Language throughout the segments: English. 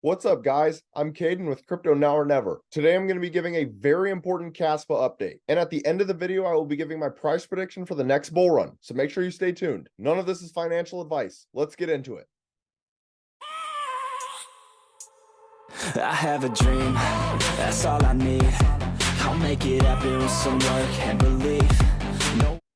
What's up, guys? I'm Caden with Crypto Now or Never. Today I'm going to be giving a very important Kaspa update. And at the end of the video, I will be giving my price prediction for the next bull run. So make sure you stay tuned. None of this is financial advice. Let's get into it. I have a dream, that's all I need. I'll make it happen with some work and belief.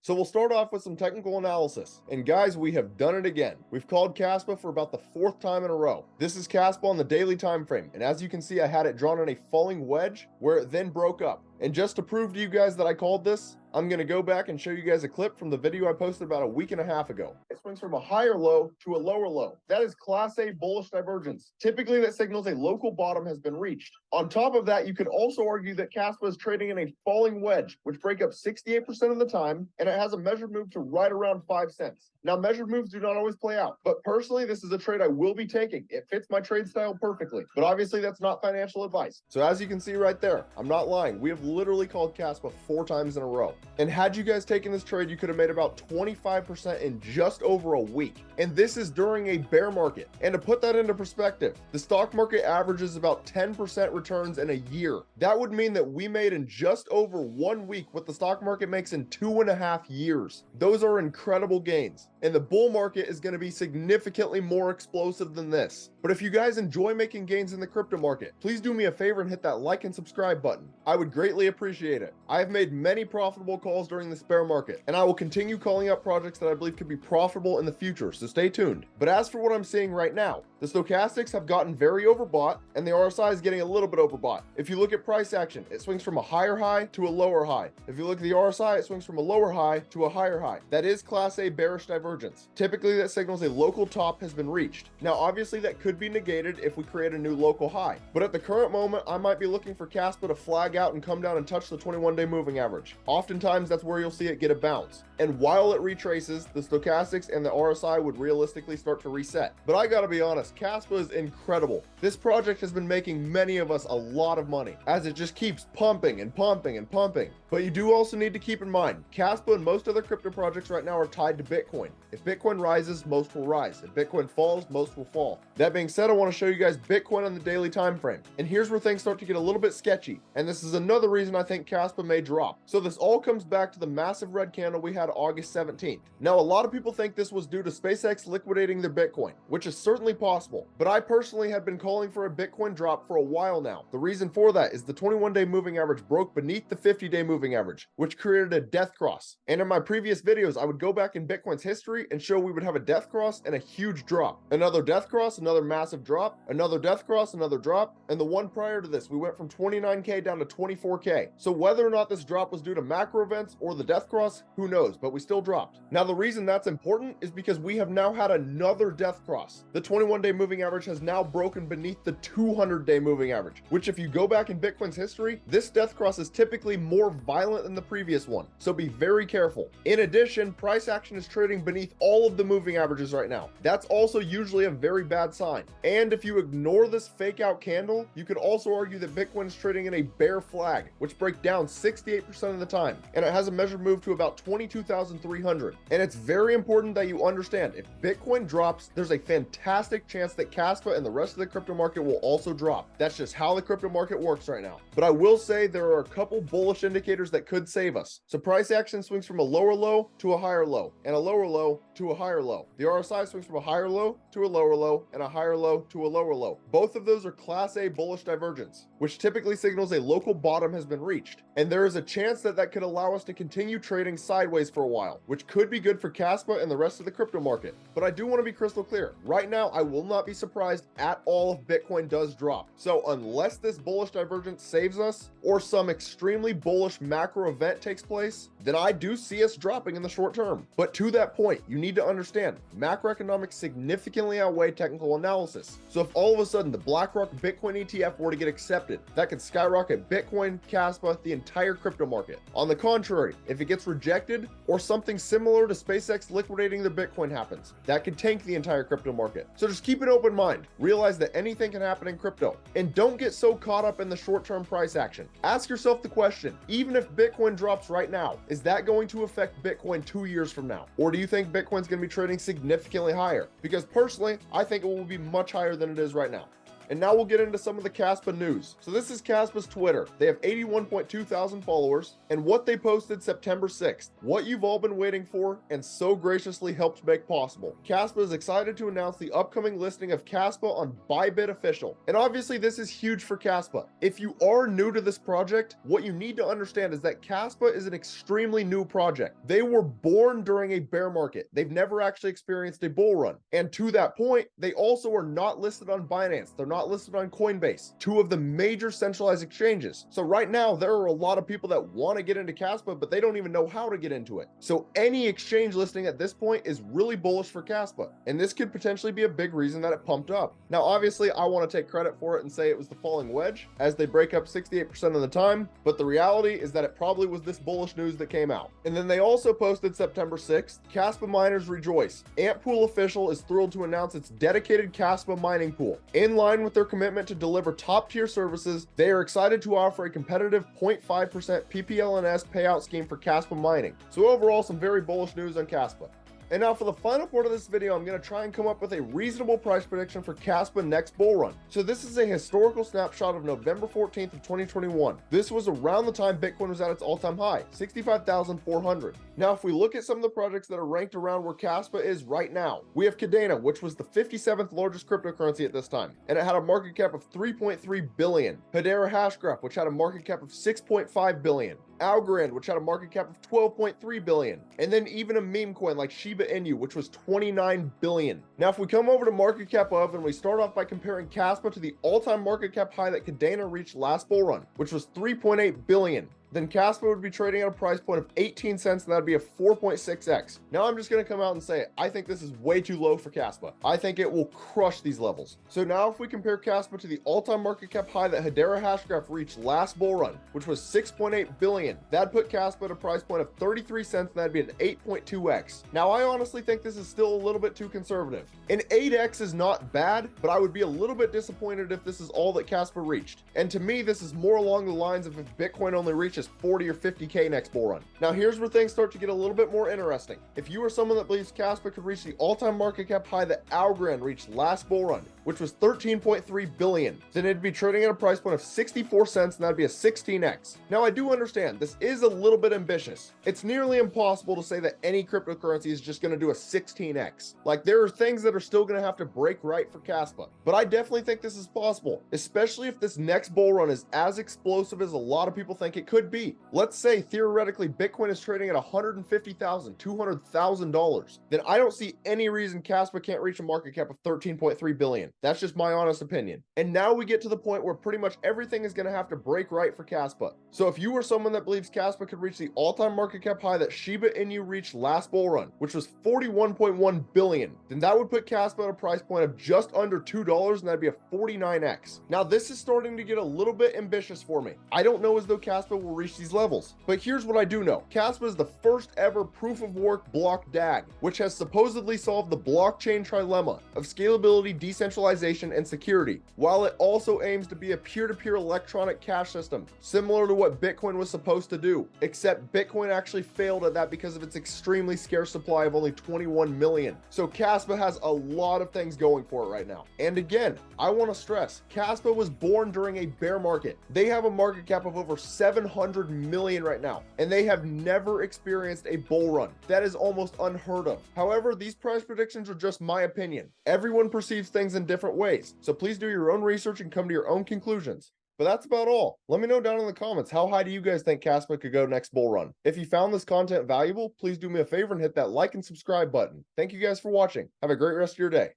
So we'll start off with some technical analysis. And guys, we have done it again. We've called Kaspa for about the 4th time in a row. This is Kaspa on the daily time frame. And as you can see, I had it drawn in a falling wedge where it then broke up. And just to prove to you guys that I called this, I'm going to go back and show you guys a clip from the video I posted about a week and a half ago. It swings from a higher low to a lower low. That is Class A bullish divergence. Typically, that signals a local bottom has been reached. On top of that, you could also argue that Kaspa is trading in a falling wedge, which break up 68% of the time, and it has a measured move to right around 5 cents. Now, measured moves do not always play out, but personally, this is a trade I will be taking. It fits my trade style perfectly, but obviously that's not financial advice. So as you can see right there, I'm not lying. We have literally called Kaspa 4 times in a row. And had you guys taken this trade, you could have made about 25% in just over a week. And this is during a bear market. And to put that into perspective, the stock market averages about 10% returns in a year. That would mean that we made in just over 1 week what the stock market makes in 2.5 years. Those are incredible gains. And the bull market is going to be significantly more explosive than this. But if you guys enjoy making gains in the crypto market, please do me a favor and hit that like and subscribe button. I would greatly appreciate it. I have made many profitable calls during this bear market, and I will continue calling out projects that I believe could be profitable in the future, so stay tuned. But as for what I'm seeing right now, the stochastics have gotten very overbought, and the RSI is getting a little bit overbought. If you look at price action, it swings from a higher high to a lower high. If you look at the RSI, it swings from a lower high to a higher high. That is Class A bearish divergence. Typically, that signals a local top has been reached. Now, obviously, that could be negated if we create a new local high. But at the current moment, I might be looking for Kaspa to flag out and come down and touch the 21-day moving average. Oftentimes, that's where you'll see it get a bounce. And while it retraces, the stochastics and the RSI would realistically start to reset. But I gotta be honest, Kaspa is incredible. This project has been making many of us a lot of money, as it just keeps pumping and pumping and pumping. But you do also need to keep in mind, Kaspa and most other crypto projects right now are tied to Bitcoin. If Bitcoin rises, most will rise. If Bitcoin falls, most will fall. That being said, I want to show you guys Bitcoin on the daily time frame. And here's where things start to get a little bit sketchy. And this is another reason I think Kaspa may drop. So this all comes back to the massive red candle we had August 17th. Now, a lot of people think this was due to SpaceX liquidating their Bitcoin, which is certainly possible. But I personally have been calling for a Bitcoin drop for a while now. The reason for that is the 21-day moving average broke beneath the 50-day moving average, which created a death cross. And in my previous videos, I would go back in Bitcoin's history and show we would have a death cross and a huge drop. Another death cross, another massive drop, another death cross, another drop, and the one prior to this, we went from 29K down to 24K. So whether or not this drop was due to macro events or the death cross, who knows, but we still dropped. Now, the reason that's important is because we have now had another death cross. The 21-day moving average has now broken beneath the 200-day moving average, which if you go back in Bitcoin's history, this death cross is typically more violent than the previous one. So be very careful. In addition, price action is trading beneath all of the moving averages right now. That's also usually a very bad sign. And if you ignore this fake out candle, you could also argue that Bitcoin is trading in a bear flag, which break down 68% of the time. And it has a measured move to about 22,300. And it's very important that you understand, if Bitcoin drops, there's a fantastic chance that Kaspa and the rest of the crypto market will also drop. That's just how the crypto market works right now. But I will say there are a couple bullish indicators that could save us. So price action swings from a lower low to a higher low, and a lower low to a higher low. The RSI swings from a higher low to a lower low, and a higher low to a lower low. Both of those are Class A bullish divergence, which typically signals a local bottom has been reached. And there is a chance that that could allow us to continue trading sideways for a while, which could be good for Kaspa and the rest of the crypto market. But I do want to be crystal clear. Right now, I will not be surprised at all if Bitcoin does drop. So unless this bullish divergence saves us, or some extremely bullish macro event takes place, then I do see us dropping in the short term. But to that point, you need to understand, macroeconomics significantly outweigh technical analysis. So if all of a sudden the BlackRock Bitcoin ETF were to get accepted, that could skyrocket Bitcoin, Kaspa, the entire crypto market. On the contrary, if it gets rejected, or something similar to SpaceX liquidating their Bitcoin happens, that could tank the entire crypto market. So just keep an open mind. Realize that anything can happen in crypto. And don't get so caught up in the short-term price action. Ask yourself the question, even if Bitcoin drops right now, is that going to affect Bitcoin 2 years from now? Or do you think Bitcoin's going to be trading significantly higher? Because personally, I think it will be much higher than it is right now. And now we'll get into some of the Kaspa news. So this is Kaspa's Twitter. They have 81.2 thousand followers, and what they posted September 6th, what you've all been waiting for and so graciously helped make possible. Kaspa is excited to announce the upcoming listing of Kaspa on Bybit Official. And obviously this is huge for Kaspa. If you are new to this project, what you need to understand is that Kaspa is an extremely new project. They were born during a bear market. They've never actually experienced a bull run. And to that point, they also are not listed on Binance. They're not listed on Coinbase, two of the major centralized exchanges. So right now, there are a lot of people that want to get into Kaspa, but they don't even know how to get into it. So any exchange listing at this point is really bullish for Kaspa. And this could potentially be a big reason that it pumped up. Now, obviously, I want to take credit for it and say it was the falling wedge, as they break up 68% of the time. But the reality is that it probably was this bullish news that came out. And then they also posted September 6th, Kaspa miners rejoice. Antpool Official is thrilled to announce its dedicated Kaspa mining pool. In line with their commitment to deliver top-tier services, they are excited to offer a competitive 0.5% PPLNS payout scheme for Kaspa mining. So overall, some very bullish news on Kaspa. And now for the final part of this video, I'm going to try and come up with a reasonable price prediction for Kaspa next bull run. So this is a historical snapshot of November 14th of 2021. This was around the time Bitcoin was at its all-time high, 65,400. Now, if we look at some of the projects that are ranked around where Kaspa is right now, we have Kadena, which was the 57th largest cryptocurrency at this time, and it had a market cap of 3.3 billion. Hedera Hashgraph, which had a market cap of 6.5 billion. Algorand, which had a market cap of 12.3 billion, and then even a meme coin like Shiba Inu, which was 29 billion. Now, if we come over to market cap of, and we start off by comparing Kaspa to the all-time market cap high that Kadena reached last bull run, which was 3.8 billion. Then Kaspa would be trading at a price point of 18 cents, and that'd be a 4.6x. Now I'm just going to come out and say, I think this is way too low for Kaspa. I think it will crush these levels. So now if we compare Kaspa to the all-time market cap high that Hedera Hashgraph reached last bull run, which was 6.8 billion, that'd put Kaspa at a price point of 33 cents, and that'd be an 8.2x. Now I honestly think this is still a little bit too conservative. An 8x is not bad, but I would be a little bit disappointed if this is all that Kaspa reached. And to me, this is more along the lines of if Bitcoin only reaches 40 or 50k next bull run. Now here's where things start to get a little bit more interesting. If you are someone that believes Kaspa could reach the all-time market cap high that Algorand reached last bull run, which was 13.3 billion, then it'd be trading at a price point of 64 cents, and that'd be a 16x. Now I do understand this is a little bit ambitious. It's nearly impossible to say that any cryptocurrency is just going to do a 16x. Like, there are things that are still going to have to break right for Kaspa, but I definitely think this is possible, especially if this next bull run is as explosive as a lot of people think it could be. Let's say theoretically Bitcoin is trading at $150,000, $200,000, then I don't see any reason Kaspa can't reach a market cap of 13.3 billion. That's just my honest opinion. And now we get to the point where pretty much everything is going to have to break right for Kaspa. So if you are someone that believes Kaspa could reach the all-time market cap high that Shiba Inu reached last bull run, which was 41.1 billion, then that would put Kaspa at a price point of just under $2, and that'd be a 49x. Now this is starting to get a little bit ambitious for me. I don't know as though Kaspa will reach these levels, but here's what I do know. Kaspa is the first ever proof of work block DAG, which has supposedly solved the blockchain trilemma of scalability, decentralization, and security, while it also aims to be a peer-to-peer electronic cash system, similar to what Bitcoin was supposed to do, except Bitcoin actually failed at that because of its extremely scarce supply of only 21 million. So Kaspa has a lot of things going for it right now. And again, I want to stress, Kaspa was born during a bear market. They have a market cap of over 700 million right now, and they have never experienced a bull run. That is almost unheard of. However, these price predictions are just my opinion. Everyone perceives things in different ways, so please do your own research and come to your own conclusions. But that's about all. Let me know down in the comments, how high do you guys think Kaspa could go next bull run? If you found this content valuable, please do me a favor and hit that like and subscribe button. Thank you guys for watching. Have a great rest of your day.